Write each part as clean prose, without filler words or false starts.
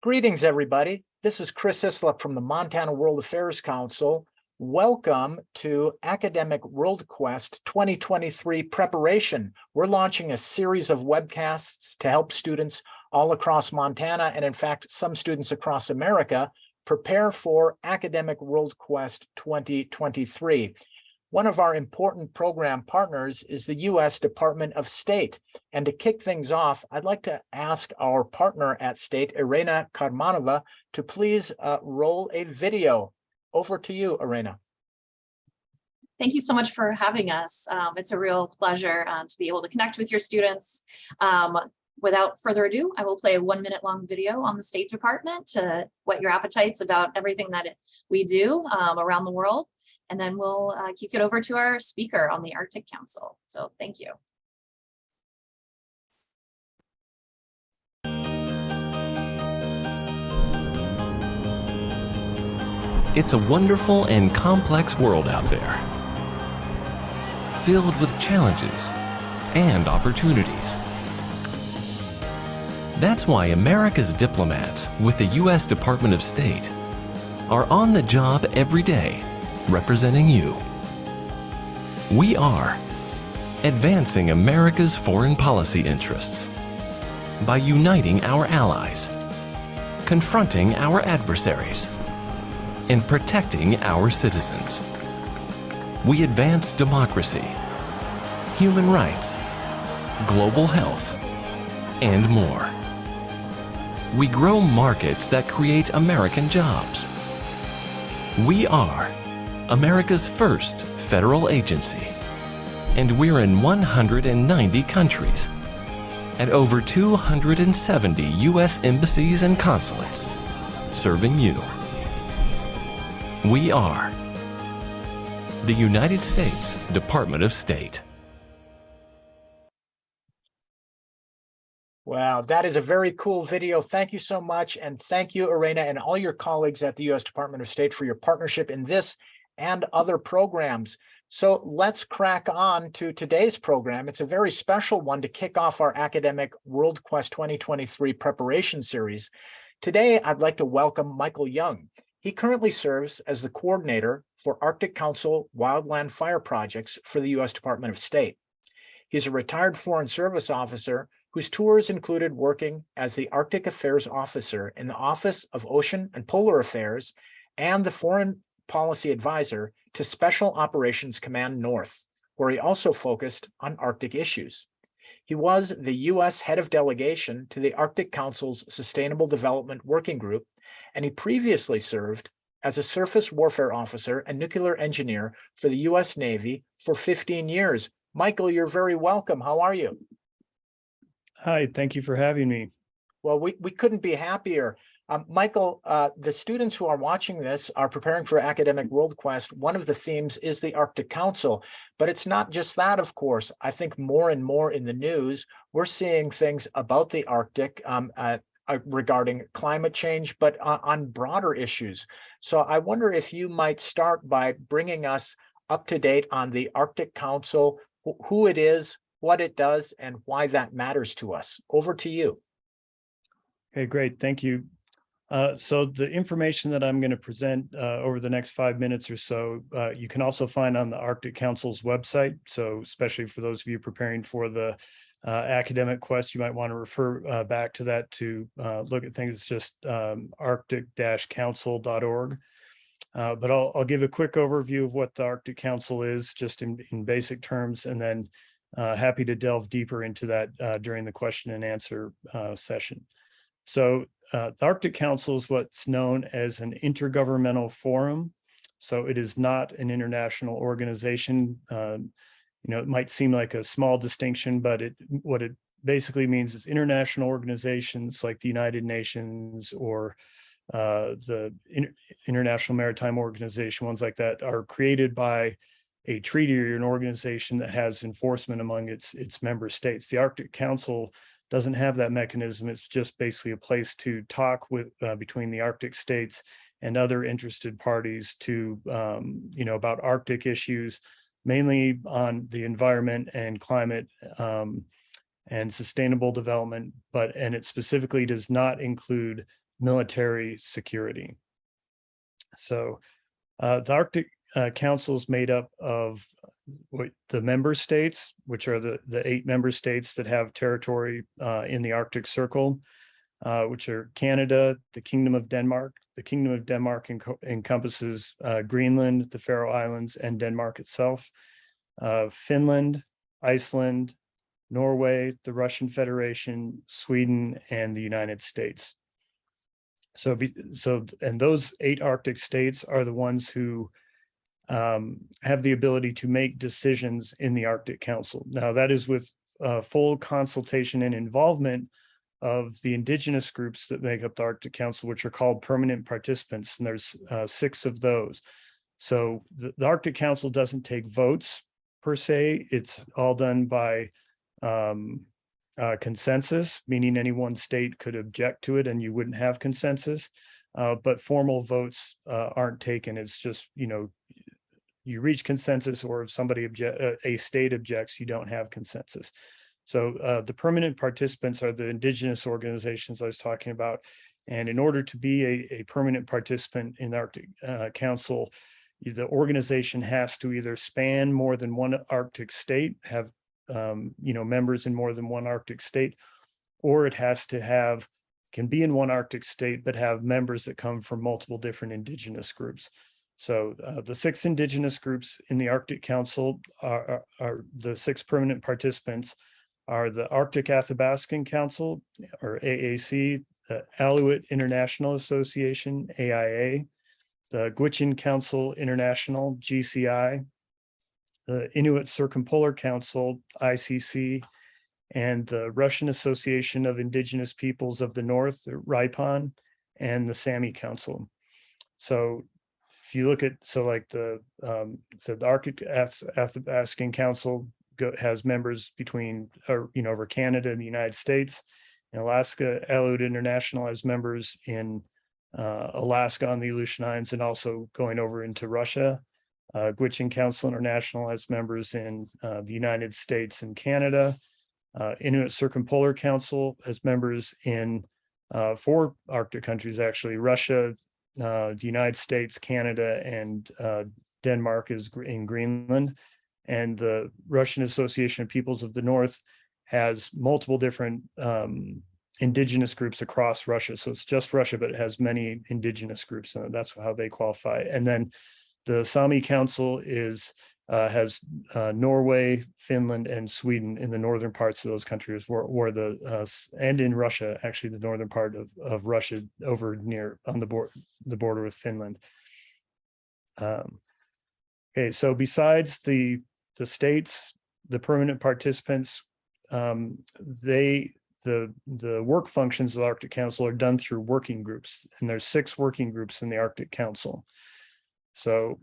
Greetings, everybody. This is Chris Islip from the Montana World Affairs Council. Welcome to Academic World Quest 2023 preparation. We're launching a series of webcasts to help students all across Montana, and in fact, some students across America, prepare for Academic World Quest 2023. One of our important program partners is the U.S. Department of State. And to kick things off, I'd like to ask our partner at State, Irina Karmanova, to please roll a video. Over to you, Irina. Thank you so much for having us. It's a real pleasure to be able to connect with your students. Without further ado, I will play a 1-minute long video on the State Department to whet your appetites about everything that we do around the world. And then we'll kick it over to our speaker on the Arctic Council. So thank you. It's a wonderful and complex world out there, filled with challenges and opportunities. That's why America's diplomats with the U.S. Department of State are on the job every day, representing you. We are advancing America's foreign policy interests by uniting our allies, confronting our adversaries, and protecting our citizens. We advance democracy, human rights, global health, and more. We grow markets that create American jobs. We are America's first federal agency, and we're in 190 countries at over 270 U.S. embassies and consulates, serving you. We are the United States Department of State. Wow, that is a very cool video. Thank you so much. And thank you, Irina, and all your colleagues at the U.S. Department of State for your partnership in this and other programs. So let's crack on to today's program. It's a very special one to kick off our Academic World Quest 2023 preparation series. Today, I'd like to welcome Michael Young. He currently serves as the coordinator for Arctic Council Wildland Fire Projects for the U.S. Department of State. He's a retired Foreign Service officer whose tours included working as the Arctic Affairs Officer in the Office of Ocean and Polar Affairs and the Foreign Policy Advisor to Special Operations Command North, where he also focused on Arctic issues. He was the U.S. head of delegation to the Arctic Council's Sustainable Development Working Group, and he previously served as a surface warfare officer and nuclear engineer for the U.S. Navy for 15 years. Michael, you're very welcome. How are you? Hi, thank you for having me. Well, we couldn't be happier. Michael, the students who are watching this are preparing for Academic World Quest. One of the themes is the Arctic Council, but it's not just that, of course. I think more and more in the news, we're seeing things about the Arctic regarding climate change, but on broader issues. So I wonder if you might start by bringing us up to date on the Arctic Council, who it is, what it does, and why that matters to us. Over to you. Okay, great. Thank you. So the information that I'm going to present over the next 5 minutes or so, you can also find on the Arctic Council's website. So especially for those of you preparing for the academic quest, you might want to refer back to that to look at things. It's just arctic-council.org. But I'll give a quick overview of what the Arctic Council is, just in basic terms, and then happy to delve deeper into that during the question and answer session. So the Arctic Council is what's known as an intergovernmental forum. So it is not an international organization. It might seem like a small distinction, but what it basically means is international organizations like the United Nations or the International Maritime Organization, ones like that, are created by a treaty or an organization that has enforcement among its member states. The Arctic Council doesn't have that mechanism. It's just basically a place to talk with between the Arctic states and other interested parties to about Arctic issues, mainly on the environment and climate and sustainable development, and it specifically does not include military security. So the Arctic Council is made up of the member states, which are the 8 member states that have territory in the Arctic Circle, which are Canada, the Kingdom of Denmark. The Kingdom of Denmark encompasses Greenland, the Faroe Islands, and Denmark itself. Finland, Iceland, Norway, the Russian Federation, Sweden, and the United States. And those 8 Arctic states are the ones who have the ability to make decisions in the Arctic Council. Now, that is with full consultation and involvement of the indigenous groups that make up the Arctic Council, which are called permanent participants, and there's 6 of those. So the Arctic Council doesn't take votes per se. It's all done by consensus, meaning any one state could object to it and you wouldn't have consensus. But formal votes aren't taken. It's just, you reach consensus, or if somebody a state objects, you don't have consensus. So the permanent participants are the indigenous organizations I was talking about. And in order to be a permanent participant in the Arctic Council, the organization has to either span more than one Arctic state, have members in more than one Arctic state, or it has to can be in one Arctic state, but have members that come from multiple different indigenous groups. So the 6 indigenous groups in the Arctic Council are the 6 permanent participants are the Arctic Athabascan Council, or AAC, the Aleut International Association, AIA, the Gwich'in Council International, GCI, the Inuit Circumpolar Council, ICC, and the Russian Association of Indigenous Peoples of the North, RIPON, and the Sami Council. So if you look at, the Arctic Athabascan Council has members over Canada and the United States. In Alaska, Aleut International has members in Alaska on the Aleutian Islands, and also going over into Russia. Gwich'in Council International has members in the United States and Canada. Inuit Circumpolar Council has members in 4 Arctic countries, actually: Russia, the United States, Canada, and Denmark is in Greenland. And the Russian Association of Peoples of the North has multiple different indigenous groups across Russia. So it's just Russia, but it has many indigenous groups, and that's how they qualify. And then the Sami Council has Norway, Finland, and Sweden in the northern parts of those countries, and in Russia, actually the northern part of Russia, over near on the border with Finland. Okay, so besides the states, the permanent participants, the work functions of the Arctic Council are done through working groups, and there's 6 working groups in the Arctic Council. So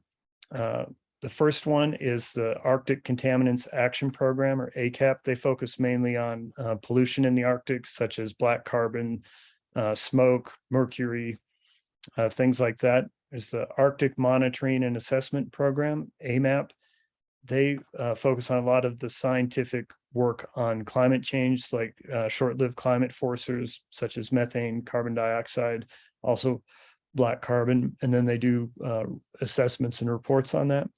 the first one is the Arctic Contaminants Action Program, or ACAP. They focus mainly on pollution in the Arctic, such as black carbon, smoke, mercury, things like that. There's the Arctic Monitoring and Assessment Program, AMAP. They focus on a lot of the scientific work on climate change, like short-lived climate forcers, such as methane, carbon dioxide, also black carbon, and then they do assessments and reports on that.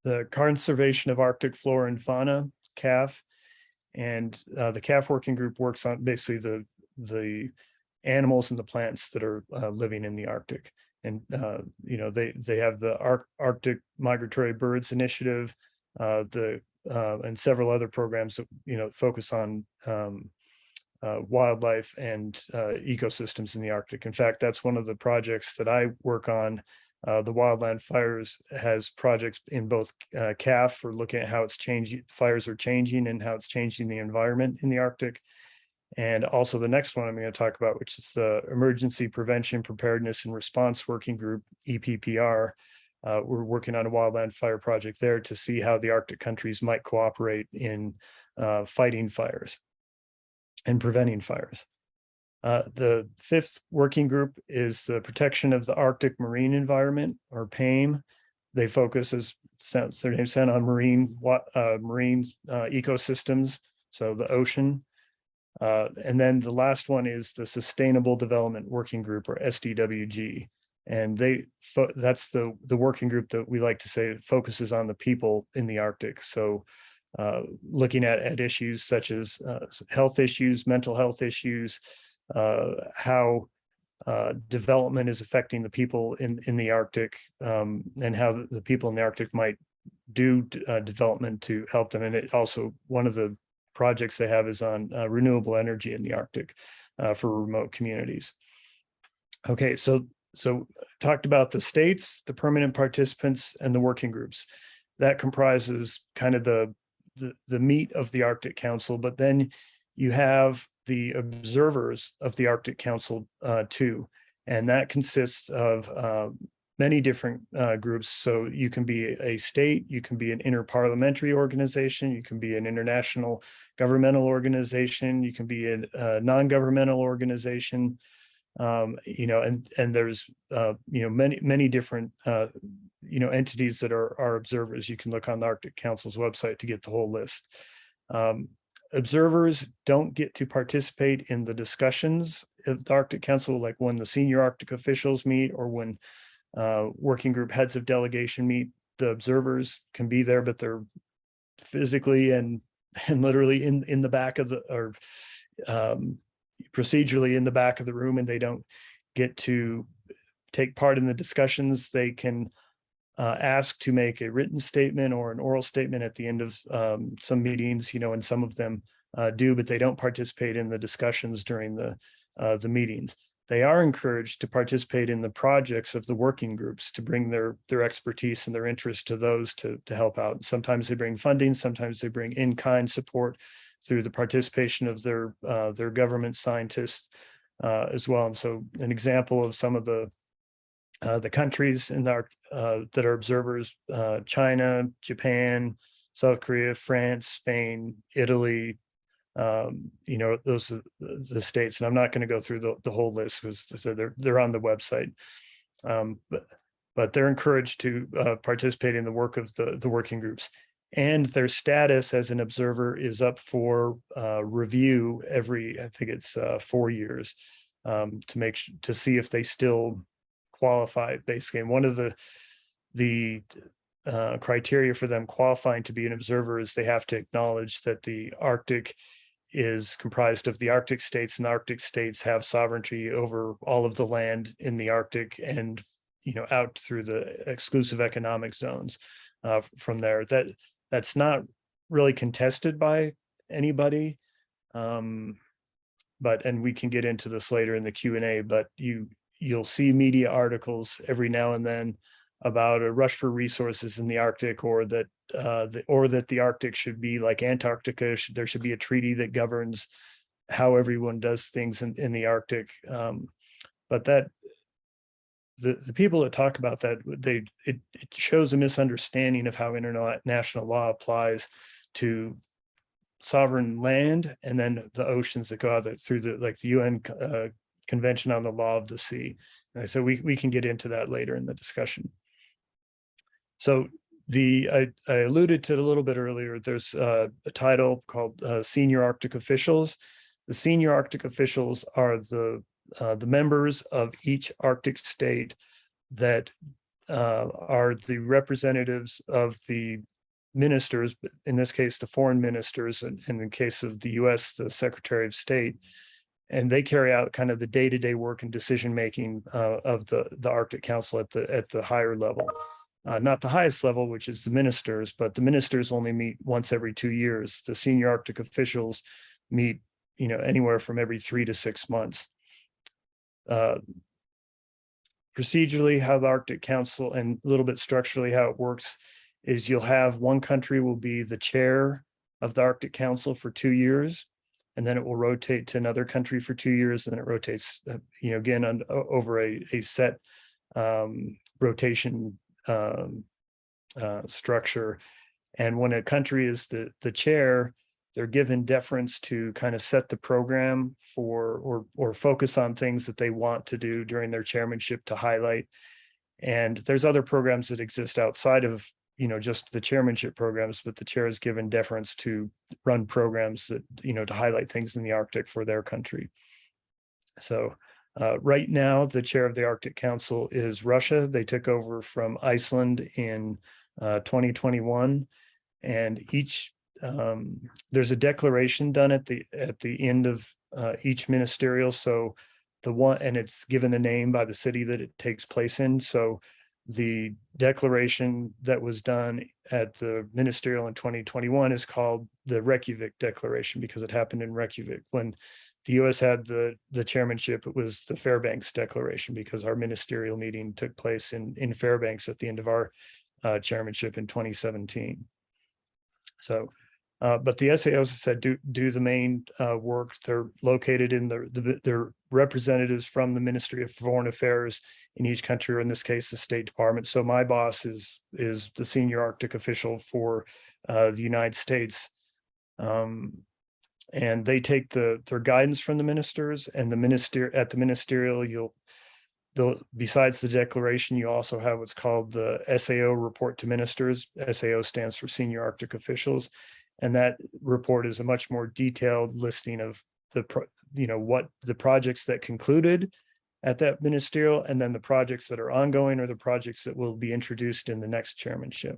The Conservation of Arctic Flora and Fauna, CAF, and the CAF working group works on basically the animals and the plants that are living in the Arctic. And they have the Arctic Migratory Birds Initiative, and several other programs that focus on wildlife and ecosystems in the Arctic. In fact, that's one of the projects that I work on. The Wildland Fires has projects in both CAF for looking at how it's changing, fires are changing, and how it's changing the environment in the Arctic. And also the next one I'm going to talk about, which is the Emergency Prevention, Preparedness, and Response Working Group, EPPR. We're working on a wildland fire project there to see how the Arctic countries might cooperate in fighting fires and preventing fires. The 5th working group is the Protection of the Arctic Marine Environment, or PAME. They focus, as their name said, on marine ecosystems, so the ocean. And then the last one is the Sustainable Development Working Group, or SDWG. And that's the working group that we like to say focuses on the people in the Arctic. So looking at issues such as health issues, mental health issues, how development is affecting the people in the Arctic, and how the people in the Arctic might do development to help them. And it also, one of the projects they have is on renewable energy in the Arctic for remote communities. Okay, so talked about the states, the permanent participants, and the working groups. That comprises kind of the meat of the Arctic Council, but then you have the observers of the Arctic Council too, and that consists of many different groups. So you can be a state, you can be an interparliamentary organization, you can be an international governmental organization, you can be a non-governmental organization. And there's many different entities that are observers. You can look on the Arctic Council's website to get the whole list. Observers don't get to participate in the discussions of the Arctic Council, like when the senior Arctic officials meet or when working group heads of delegation meet. The observers can be there, but they're physically and literally in the back of the, or procedurally in the back of the room, and they don't get to take part in the discussions. They can ask to make a written statement or an oral statement at the end of some meetings, and some of them do, but they don't participate in the discussions during the meetings. They are encouraged to participate in the projects of the working groups, to bring their expertise and their interest to those to help out. Sometimes they bring funding, sometimes they bring in-kind support through the participation of their government scientists as well. And so an example of some of the countries in that are observers: China, Japan, South Korea, France, Spain, Italy. Those are the states, and I'm not going to go through the whole list because they're on the website. But they're encouraged to participate in the work of the working groups, and their status as an observer is up for review every, I think it's 4 years, to see if they still qualify, basically. And one of the criteria for them qualifying to be an observer is they have to acknowledge that the Arctic is comprised of the Arctic states, and the Arctic states have sovereignty over all of the land in the Arctic and out through the exclusive economic zones from there. That's not really contested by anybody, and we can get into this later in the Q&A, but you'll see media articles every now and then about a rush for resources in the Arctic, or that the Arctic should be like Antarctica. There should be a treaty that governs how everyone does things in the Arctic. But that the people that talk about that, it shows a misunderstanding of how international law applies to sovereign land and then the oceans that go out through the UN Convention on the Law of the Sea. And so we can get into that later in the discussion. So I alluded to it a little bit earlier. There's a title called Senior Arctic Officials. The senior Arctic officials are the members of each Arctic state that are the representatives of the ministers, in this case, the foreign ministers, and in the case of the US, the Secretary of State. And they carry out kind of the day-to-day work and decision-making of the Arctic Council at the higher level. Not the highest level, which is the ministers, but the ministers only meet once every 2 years. The senior Arctic officials meet, anywhere from every 3 to 6 months. Procedurally, how the Arctic Council, and a little bit structurally how it works, is you'll have one country will be the chair of the Arctic Council for 2 years, and then it will rotate to another country for 2 years, and then it rotates, again over a set rotation structure. And when a country is the chair, they're given deference to kind of set the program for or focus on things that they want to do during their chairmanship to highlight. And there's other programs that exist outside of just the chairmanship programs, but the chair is given deference to run programs that, to highlight things in the Arctic for their country. So right now, the chair of the Arctic Council is Russia. They took over from Iceland in 2021, and there's a declaration done at the end of each ministerial. So and it's given a name by the city that it takes place in. So the declaration that was done at the ministerial in 2021 is called the Reykjavik Declaration, because it happened in Reykjavik. When the U.S. had the chairmanship, it was the Fairbanks Declaration, because our ministerial meeting took place in Fairbanks at the end of our chairmanship in 2017. So, but the SAOs, as I said, do the main work. They're located in they're representatives from the Ministry of Foreign Affairs in each country, or in this case, the State Department. So my boss is the senior Arctic official for the United States. And they take their guidance from the ministers, and at the ministerial, besides the declaration, you also have what's called the SAO report to ministers. SAO stands for Senior Arctic Officials. And that report is a much more detailed listing of what the projects that concluded at that ministerial, and then the projects that are ongoing, or the projects that will be introduced in the next chairmanship.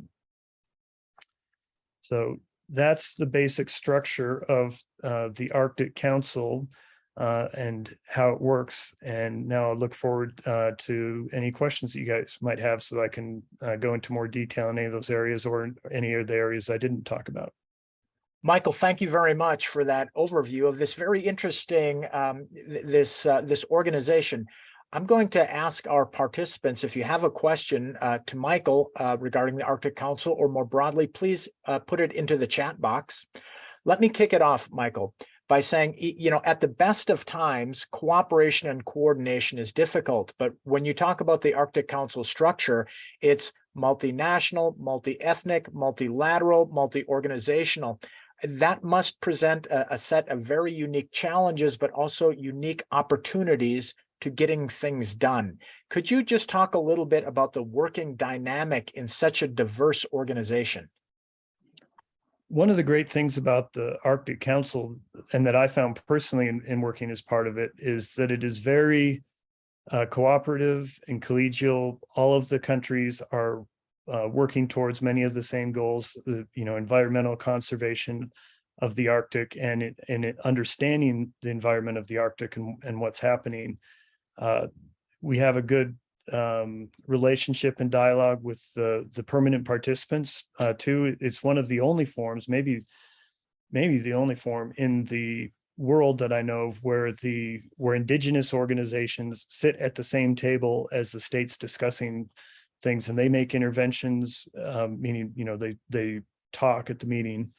So that's the basic structure of the Arctic Council and how it works. And now I look forward to any questions that you guys might have, so that I can go into more detail in any of those areas, or any of the areas I didn't talk about. Michael, thank you very much for that overview of this very interesting, this organization. I'm going to ask our participants, if you have a question to Michael regarding the Arctic Council, or more broadly, please put it into the chat box. Let me kick it off, Michael, by saying, at the best of times, cooperation and coordination is difficult. But when you talk about the Arctic Council structure, it's multinational, multi-ethnic, multilateral, multi-organizational. That must present a set of very unique challenges, but also unique opportunities to getting things done. Could you just talk a little bit about the working dynamic in such a diverse organization? One of the great things about the Arctic Council, and that I found personally in working as part of it, is that it is very cooperative and collegial. All of the countries are working towards many of the same goals, environmental conservation of the Arctic, and understanding the environment of the Arctic and what's happening. We have a good relationship and dialogue with the permanent participants too. It's one of the only forums, maybe the only forum in the world that I know of where indigenous organizations sit at the same table as the states discussing things, and they make interventions, meaning they talk at the meeting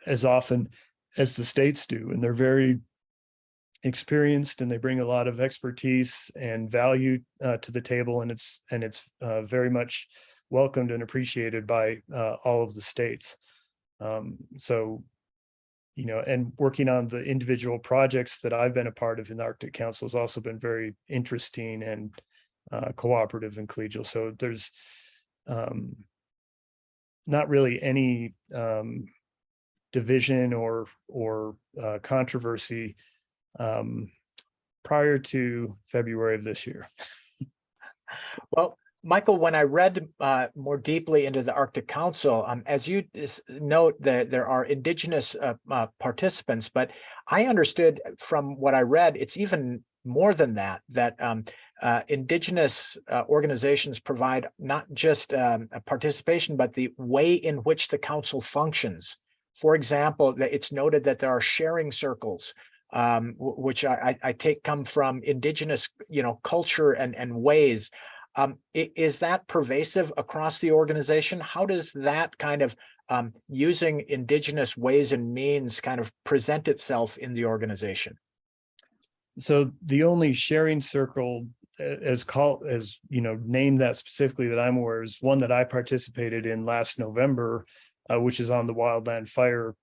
as often as the states do, and they're very experienced, and they bring a lot of expertise and value to the table, and it's very much welcomed and appreciated by all of the states. So, and working on the individual projects that I've been a part of in the Arctic Council has also been very interesting and cooperative and collegial. So there's not really any division or controversy prior to February of this year. Well, Michael, when I read more deeply into the Arctic Council, as you note that there are indigenous participants, but I understood from what I read, it's even more than that, indigenous organizations provide not just a participation, but the way in which the council functions. For example, it's noted that there are sharing circles, which I take come from indigenous, culture and ways. Is that pervasive across the organization? How does that kind of using indigenous ways and means kind of present itself in the organization? So the only sharing circle named that specifically that I'm aware is one that I participated in last November, which is on the wildland fire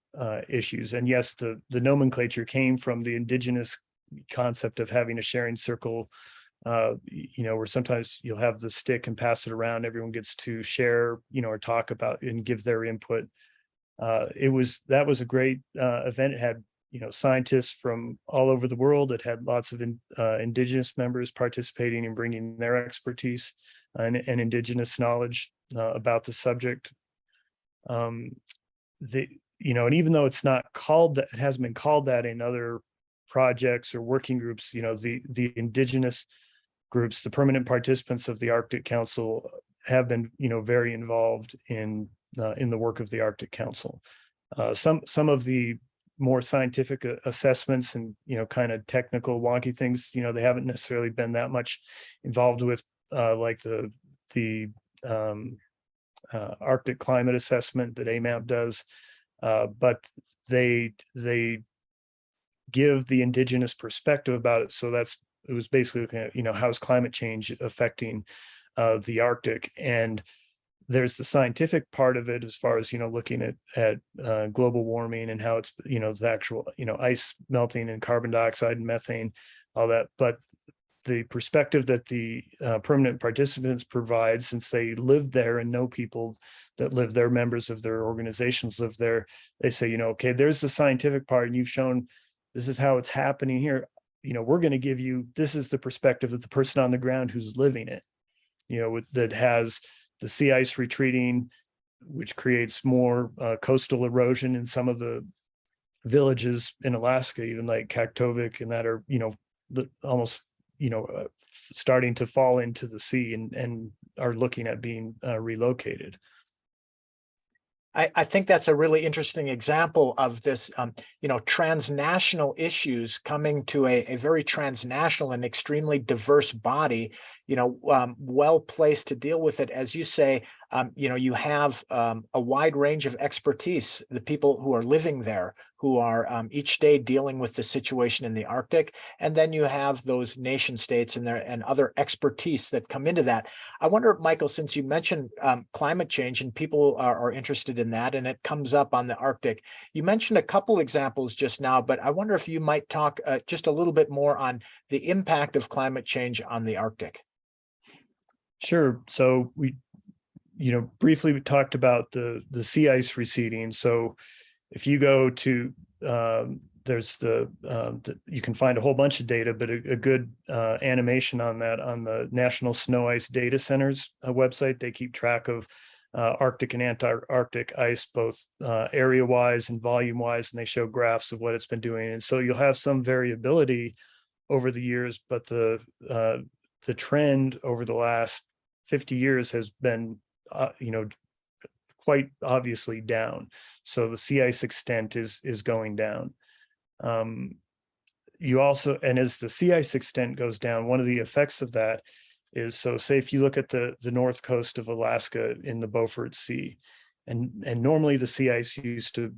issues. And yes, the nomenclature came from the indigenous concept of having a sharing circle where sometimes you'll have the stick and pass it around. Everyone gets to share, or talk about and give their input. That was a great event. It had, scientists from all over the world. It had lots of indigenous members participating and bringing their expertise and indigenous knowledge about the subject. And even though it's not called that, it hasn't been called that in other projects or working groups, the indigenous groups, the permanent participants of the Arctic Council have been, very involved in the work of the Arctic Council. Some of the more scientific assessments and, kind of technical wonky things, they haven't necessarily been that much involved with, like the Arctic climate assessment that AMAP does. But they give the indigenous perspective about it. So it was basically looking at, how's climate change affecting the Arctic. And there's the scientific part of it as far as, looking at global warming and how it's, the actual, ice melting and carbon dioxide and methane, all that. But the perspective that the permanent participants provide, since they live there and know people that live there, members of their organizations live there, they say, okay, there's the scientific part and you've shown this is how it's happening here. We're going to give you, this is the perspective of the person on the ground who's living it, that has the sea ice retreating, which creates more coastal erosion in some of the villages in Alaska, even like Kaktovik, and that are, almost, starting to fall into the sea and are looking at being relocated. I think that's a really interesting example of this, transnational issues coming to a very transnational and extremely diverse body, well placed to deal with it. As you say, you have a wide range of expertise, the people who are living there, who are each day dealing with the situation in the Arctic. And then you have those nation states and other expertise that come into that. I wonder, Michael, since you mentioned climate change and people are interested in that, and it comes up on the Arctic, you mentioned a couple examples just now, but I wonder if you might talk just a little bit more on the impact of climate change on the Arctic. Sure. So we, briefly talked about the sea ice receding. So if you go to, there's you can find a whole bunch of data, but a good animation on that on the National Snow Ice Data Center's website. They keep track of Arctic and Antarctic ice, both area-wise and volume-wise, and they show graphs of what it's been doing. And so you'll have some variability over the years, but the trend over the last 50 years has been, quite obviously down. So the sea ice extent is going down. You also, and as the sea ice extent goes down, one of the effects of that is, so say if you look at the north coast of Alaska in the Beaufort Sea, and normally the sea ice used to,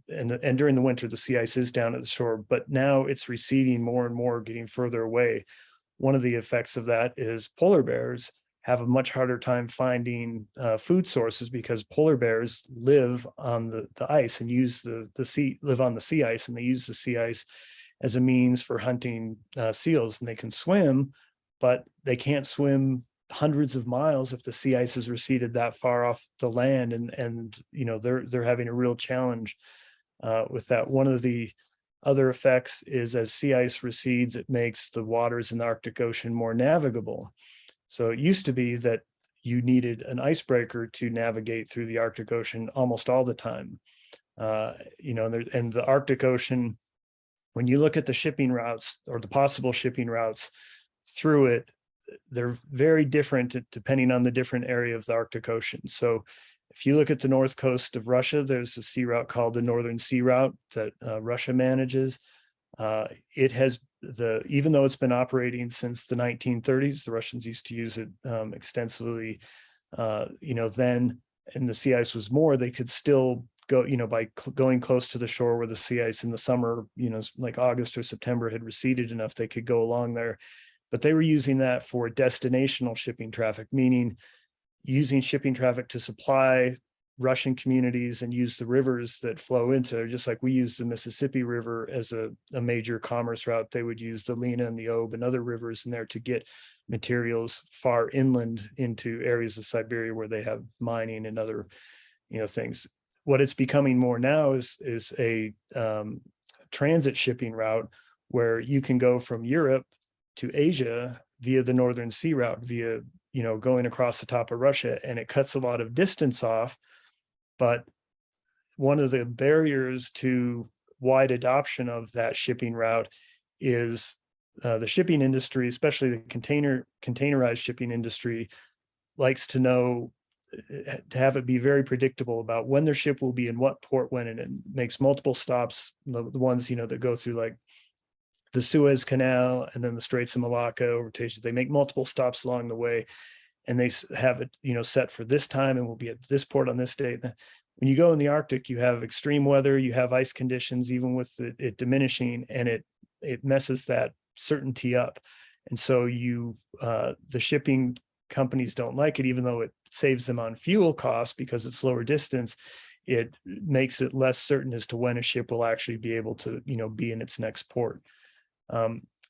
and during the winter the sea ice is down at the shore, but now it's receding more and more, getting further away. One of the effects of that is polar bears have a much harder time finding food sources, because polar bears live on the ice and use live on the sea ice, and they use the sea ice as a means for hunting seals. And they can swim, but they can't swim hundreds of miles if the sea ice is receded that far off the land, and they're having a real challenge with that. One of the other effects is, as sea ice recedes, it makes the waters in the Arctic Ocean more navigable. So it used to be that you needed an icebreaker to navigate through the Arctic Ocean almost all the time. And the Arctic Ocean, when you look at the shipping routes or the possible shipping routes through it, they're very different depending on the different area of the Arctic Ocean. So if you look at the north coast of Russia, there's a sea route called the Northern Sea Route that Russia manages. It has even though it's been operating since the 1930s, the Russians used to use it extensively. Then, and the sea ice was more, they could still go, by going close to the shore where the sea ice in the summer, like August or September, had receded enough, they could go along there. But they were using that for destinational shipping traffic, meaning using shipping traffic to supply Russian communities and use the rivers that flow into there, just like we use the Mississippi River as a major commerce route. They would use the Lena and the Ob and other rivers in there to get materials far inland into areas of Siberia where they have mining and other, things. What it's becoming more now is a transit shipping route where you can go from Europe to Asia via the Northern Sea route, via, going across the top of Russia, and it cuts a lot of distance off. But one of the barriers to wide adoption of that shipping route is the shipping industry, especially the containerized shipping industry, likes to know, to have it be very predictable about when their ship will be in what port when, and it makes multiple stops, the ones, that go through like the Suez Canal and then the Straits of Malacca over to Asia. They make multiple stops along the way, and they have it, set for this time, and we'll be at this port on this date. When you go in the Arctic, you have extreme weather, you have ice conditions, even with it diminishing, and it messes that certainty up. And so the shipping companies don't like it, even though it saves them on fuel costs because it's lower distance. It makes it less certain as to when a ship will actually be able to, be in its next port.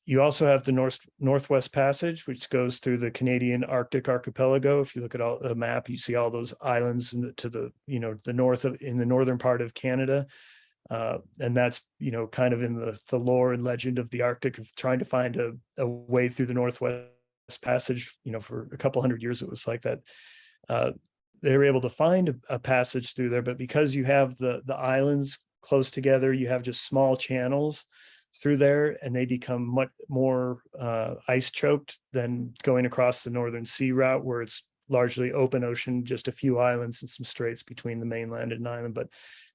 You also have the Northwest Passage, which goes through the Canadian Arctic archipelago. If you look at the map, you see all those islands to the, the north in the northern part of Canada. And that's, kind of in the lore and legend of the Arctic, of trying to find a way through the Northwest Passage. For a couple hundred years, it was like that. They were able to find a passage through there, but because you have the islands close together, you have just small channels through there, and they become much more ice choked than going across the Northern Sea route, where it's largely open ocean, just a few islands and some straits between the mainland and an island. But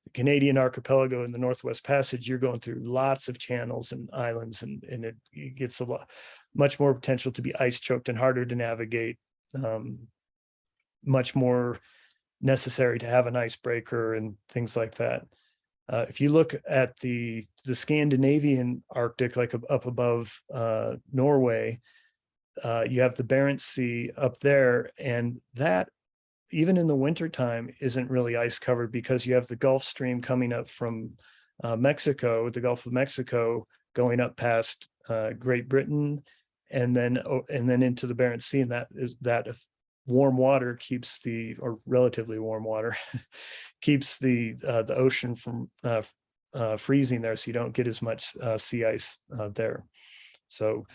the Canadian archipelago and the Northwest Passage, you're going through lots of channels and islands, and it gets much more potential to be ice choked and harder to navigate. Much more necessary to have an icebreaker and things like that. If you look at the Scandinavian Arctic, like up above Norway, you have the Barents Sea up there, and that, even in the wintertime, isn't really ice covered because you have the Gulf Stream coming up from Mexico, the Gulf of Mexico, going up past Great Britain, and then into the Barents Sea, and that warm water keeps or relatively warm water keeps the ocean from freezing there, so you don't get as much sea ice there. So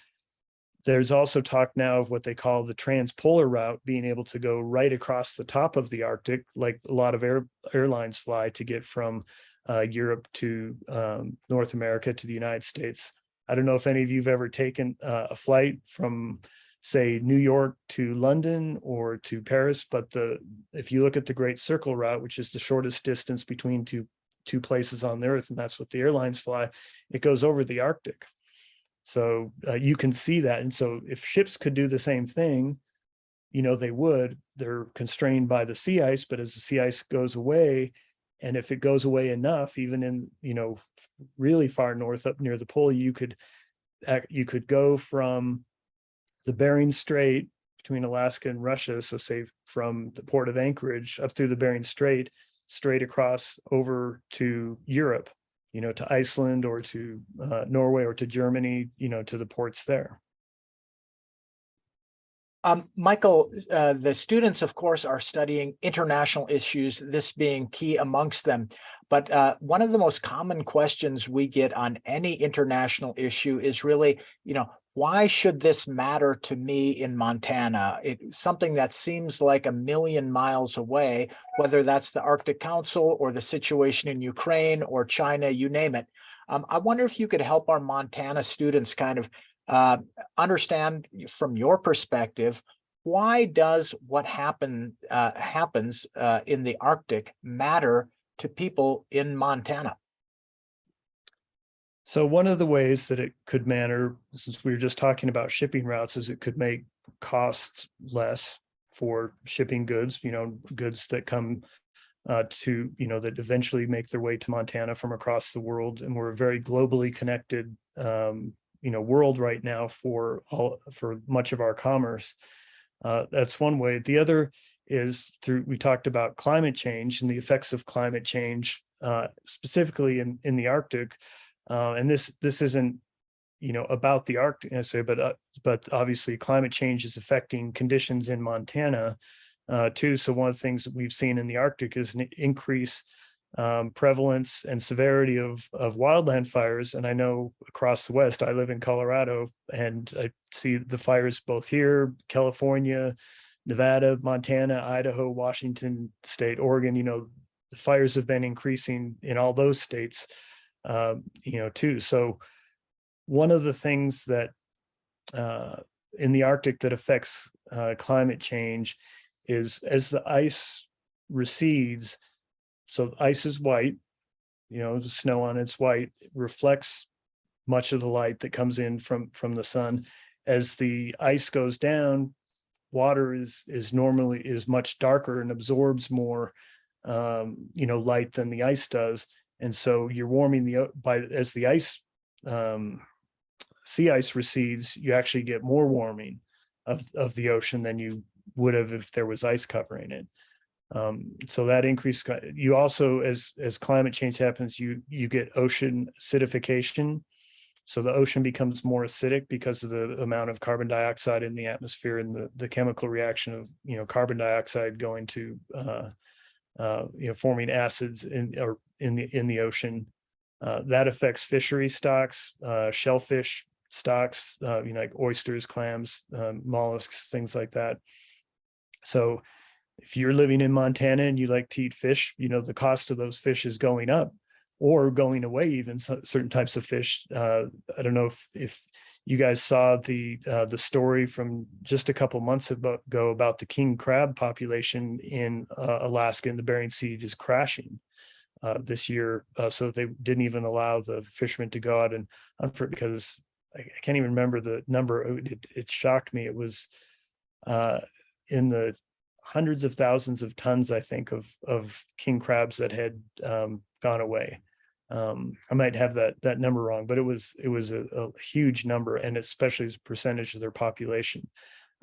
there's also talk now of what they call the transpolar route, being able to go right across the top of the Arctic, like a lot of airlines fly to get from Europe to North America to the United States. I don't know if any of you have ever taken a flight from, say, New York to London or to Paris, but if you look at the Great Circle route, which is the shortest distance between two places on the Earth, and that's what the airlines fly, it goes over the Arctic. So you can see that. And so if ships could do the same thing, they would. They're constrained by the sea ice, but as the sea ice goes away, and if it goes away enough, even in, really far north up near the pole, you could go from the Bering Strait between Alaska and Russia, so say from the port of Anchorage up through the Bering Strait, straight across over to Europe, to Iceland or to Norway or to Germany, to the ports there. Michael, the students, of course, are studying international issues, this being key amongst them. But one of the most common questions we get on any international issue is really, why should this matter to me in Montana? It's something that seems like a million miles away, whether that's the Arctic Council or the situation in Ukraine or China, you name it. I wonder if you could help our Montana students kind of understand from your perspective, why does what happens in the Arctic matter to people in Montana? So one of the ways that it could matter, since we were just talking about shipping routes, is it could make costs less for shipping goods, goods that come to, that eventually make their way to Montana from across the world. And we're a very globally connected, world right now for much of our commerce. That's one way. The other is through, we talked about climate change and the effects of climate change, specifically in the Arctic. And this isn't, about the Arctic necessarily, but obviously climate change is affecting conditions in Montana too. So one of the things that we've seen in the Arctic is an increase prevalence and severity of wildland fires. And I know across the West, I live in Colorado, and I see the fires both here, California, Nevada, Montana, Idaho, Washington State, Oregon. The fires have been increasing in all those states, too. So one of the things that in the Arctic that affects climate change is as the ice recedes. So ice is white, the snow on it's white, it reflects much of the light that comes in from the sun. As the ice goes down, water is much darker and absorbs more light than the ice does. And so you're warming as the ice sea ice recedes, you actually get more warming of the ocean than you would have if there was ice covering it. So that increase, you also, as climate change happens, you get ocean acidification. So the ocean becomes more acidic because of the amount of carbon dioxide in the atmosphere and the chemical reaction of, carbon dioxide going to, forming acids in the ocean. That affects fishery stocks, shellfish stocks, like oysters, clams, mollusks, things like that. So if you're living in Montana and you like to eat fish, the cost of those fish is going up or going away, even certain types of fish. I don't know if you guys saw the story from just a couple months ago about the king crab population in Alaska and the Bering Sea just crashing this year. So they didn't even allow the fishermen to go out and hunt for it, because I can't even remember the number. It shocked me. It was in the hundreds of thousands of tons, I think, of king crabs that had gone away. I might have that number wrong, but it was a huge number, and especially as a percentage of their population.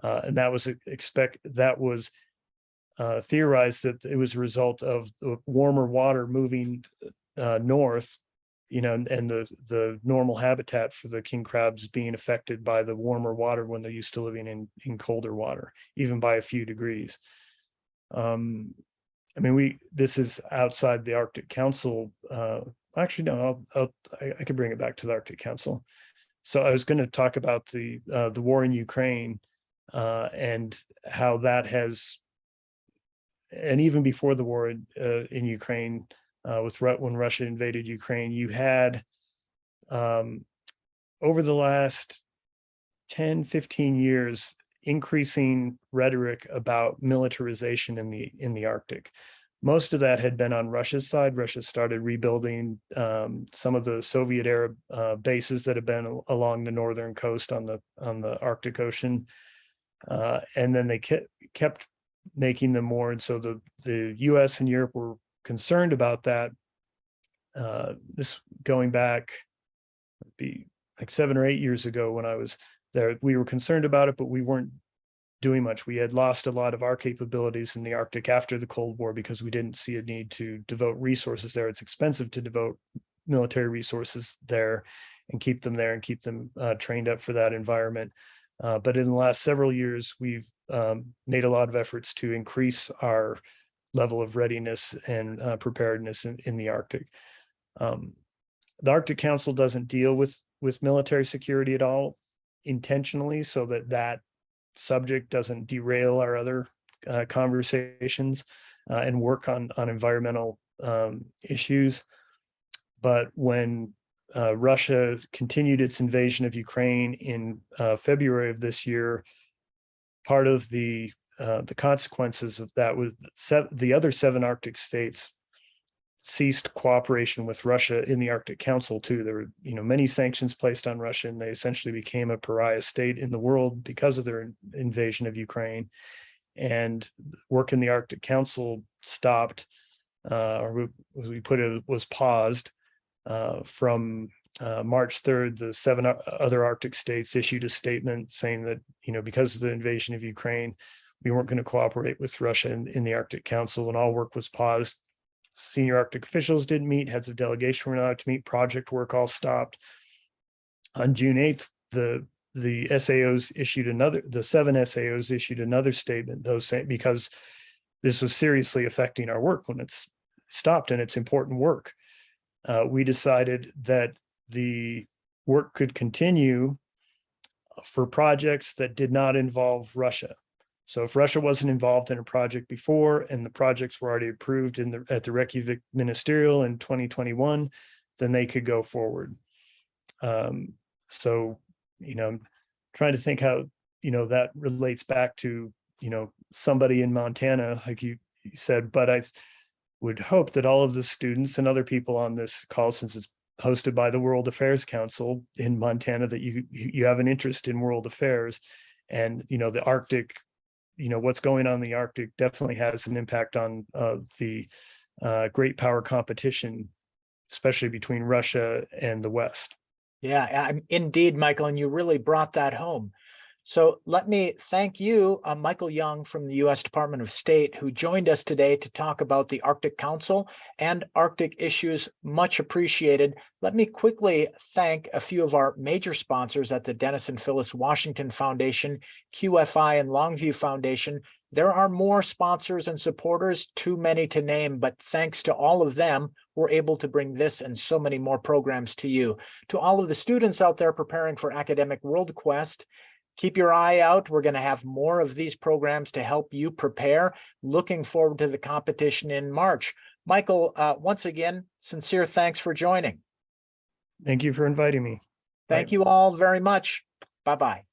And that was theorized that it was a result of the warmer water moving north, and the normal habitat for the king crabs being affected by the warmer water when they're used to living in colder water, even by a few degrees. This is outside the Arctic Council. Actually, no, I could bring it back to the Arctic Council. So I was going to talk about the war in Ukraine and how that has, and even before the war in Ukraine, when Russia invaded Ukraine, you had over the last 10, 15 years, increasing rhetoric about militarization in the Arctic. Most of that had been on Russia's side. Russia started rebuilding some of the Soviet era bases that have been along the northern coast on the Arctic Ocean, and then they kept making them more. And so the U.S. and Europe were concerned about that. This going back, be like 7 or 8 years ago when I was there, we were concerned about it, but we weren't doing much. We had lost a lot of our capabilities in the Arctic after the Cold War because we didn't see a need to devote resources there. It's expensive to devote military resources there and keep them there and keep them trained up for that environment. But in the last several years, we've made a lot of efforts to increase our level of readiness and preparedness in the Arctic. The Arctic Council doesn't deal with military security at all intentionally, so that subject doesn't derail our other conversations and work on environmental issues. But when Russia continued its invasion of Ukraine in February of this year, part of the consequences of that was the other 7 Arctic states ceased cooperation with Russia in the Arctic Council too. There were, many sanctions placed on Russia, and they essentially became a pariah state in the world because of their invasion of Ukraine. And work in the Arctic Council stopped, or as we put it, was paused from March 3rd. The 7 other Arctic states issued a statement saying that, because of the invasion of Ukraine, we weren't going to cooperate with Russia in the Arctic Council, and all work was paused. Senior Arctic officials didn't meet, heads of delegation were not allowed to meet, project work all stopped. On June 8th, the SAOs issued the 7 SAOs issued another statement, though, saying because this was seriously affecting our work when it's stopped and it's important work. We decided that the work could continue for projects that did not involve Russia. So if Russia wasn't involved in a project before and the projects were already approved at the Reykjavik Ministerial in 2021, then they could go forward. So, I'm trying to think how, that relates back to, somebody in Montana, like you said, but I would hope that all of the students and other people on this call, since it's hosted by the World Affairs Council in Montana, that you have an interest in world affairs, and, the Arctic, what's going on in the Arctic definitely has an impact on the great power competition, especially between Russia and the West. Yeah, indeed, Michael, and you really brought that home. So let me thank you, Michael Young from the U.S. Department of State, who joined us today to talk about the Arctic Council and Arctic issues. Much appreciated. Let me quickly thank a few of our major sponsors at the Dennis and Phyllis Washington Foundation, QFI, and Longview Foundation. There are more sponsors and supporters, too many to name, but thanks to all of them, we're able to bring this and so many more programs to you. To all of the students out there preparing for Academic World Quest, keep your eye out. We're going to have more of these programs to help you prepare. Looking forward to the competition in March. Michael, once again, sincere thanks for joining. Thank you for inviting me. Thank you all very much. Bye-bye.